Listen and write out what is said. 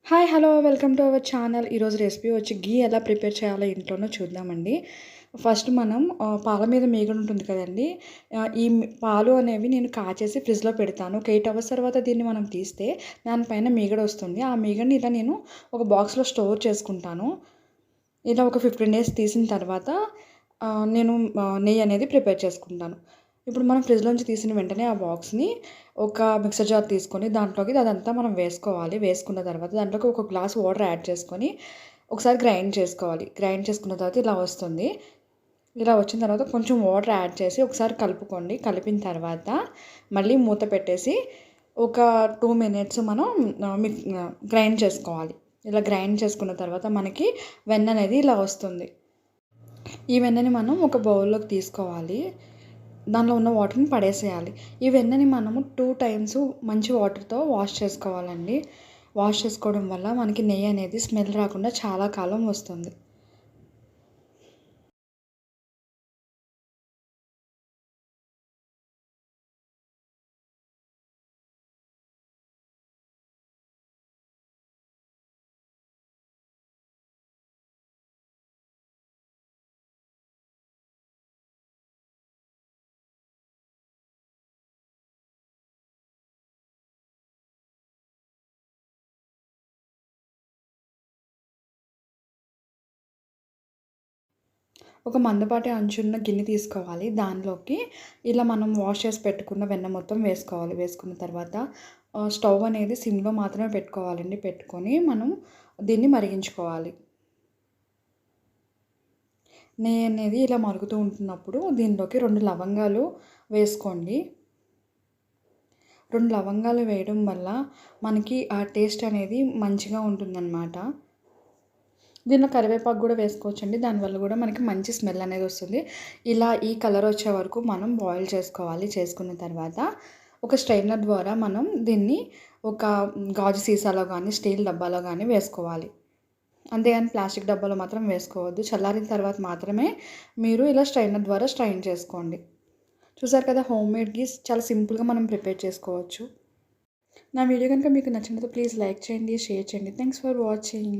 Hi hello welcome to our channel. ఈరోజు recipe వచ్చి ఘీ ఎలా ప్రిపేర్ చేయాలో ఇంట్లోనే చూద్దామండి. ఫస్ట్ మనం పాల మీద మీగడ ఉంటుంది కదండి. పాలు అనేవి నేను కాచేసి ఫ్రిడ్జ్లో పెడతాను. ఒక 8 అవర్స్ తర్వాత దీన్ని మనం తీస్తే దానిపైన మీగడ వస్తుంది. ఆ మీగడని ఇలా నేను ఒక బాక్స్లో స్టోర్ చేసుకుంటాను. ఇలా ఒక 15 డేస్ తీసిన తర్వాత నేను నెయ్యి అనేది ప్రిపేర్ చేసుకుంటాను. ఇప్పుడు మనం ఫ్రిడ్జ్‌లోంచి తీసిన వెంటనే ఆ బాక్స్‌ని ఒక మిక్సర్ జార్ తీసుకొని దాంట్లోకి అదంతా మనం వేసుకోవాలి. వేసుకున్న తర్వాత దాంట్లోకి ఒక గ్లాస్ వాటర్ యాడ్ చేసుకొని ఒకసారి గ్రైండ్ చేసుకోవాలి. గ్రైండ్ చేసుకున్న తర్వాత ఇలా వస్తుంది. ఇలా వచ్చిన తర్వాత కొంచెం వాటర్ యాడ్ చేసి ఒకసారి కలుపుకోండి. కలిపిన తర్వాత మళ్ళీ మూత పెట్టేసి ఒక 2 మినిట్స్ మనం గ్రైండ్ చేసుకోవాలి. ఇలా గ్రైండ్ చేసుకున్న తర్వాత మనకి వెన్న అనేది ఇలా వస్తుంది. ఈ వెన్నని మనం ఒక బౌల్లోకి తీసుకోవాలి. దానిలో ఉన్న వాటర్ని పడేసేయాలి. ఈ వెన్నని మనము 2 టైమ్స్ మంచి వాటర్తో వాష్ చేసుకోవాలండి. వాష్ చేసుకోవడం వల్ల మనకి నెయ్యి అనేది స్మెల్ రాకుండా చాలా కాలం వస్తుంది. ఒక మందపాటి అంచున్న గిన్నె తీసుకోవాలి. దానిలోకి ఇలా మనం వాష్ చేసి పెట్టుకున్న వెన్న మొత్తం వేసుకోవాలి. వేసుకున్న తర్వాత స్టవ్ అనేది సిమ్‌లో మాత్రమే పెట్టుకోవాలండి. పెట్టుకొని మనం దీన్ని మరిగించుకోవాలి. నెయ్యి అనేది ఇలా మరుగుతూ ఉంటున్నప్పుడు దీనిలోకి 2 లవంగాలు వేసుకోండి. 2 లవంగాలు వేయడం వల్ల మనకి ఆ టేస్ట్ అనేది మంచిగా ఉంటుందన్నమాట. దీనిలో కరివేపాకు కూడా వేసుకోవచ్చండి. దానివల్ల కూడా మనకి మంచి స్మెల్ అనేది వస్తుంది. ఇలా ఈ కలర్ వచ్చే వరకు మనం బాయిల్ చేసుకోవాలి. చేసుకున్న తర్వాత ఒక స్ట్రైనర్ ద్వారా మనం దీన్ని ఒక గాజు సీసాలో కానీ, స్టీల్ డబ్బాలో కానీ వేసుకోవాలి. అంతేగాని ప్లాస్టిక్ డబ్బాలో మాత్రం వేసుకోవద్దు. చల్లారిన తర్వాత మాత్రమే మీరు ఇలా స్ట్రైనర్ ద్వారా స్ట్రైన్ చేసుకోండి. చూసారు కదా, హోమ్మేడ్ ఘీ చాలా సింపుల్గా మనం ప్రిపేర్ చేసుకోవచ్చు. నా వీడియో కనుక మీకు నచ్చినట్లయితే ప్లీజ్ లైక్ చేయండి, షేర్ చేయండి. Thanks for watching.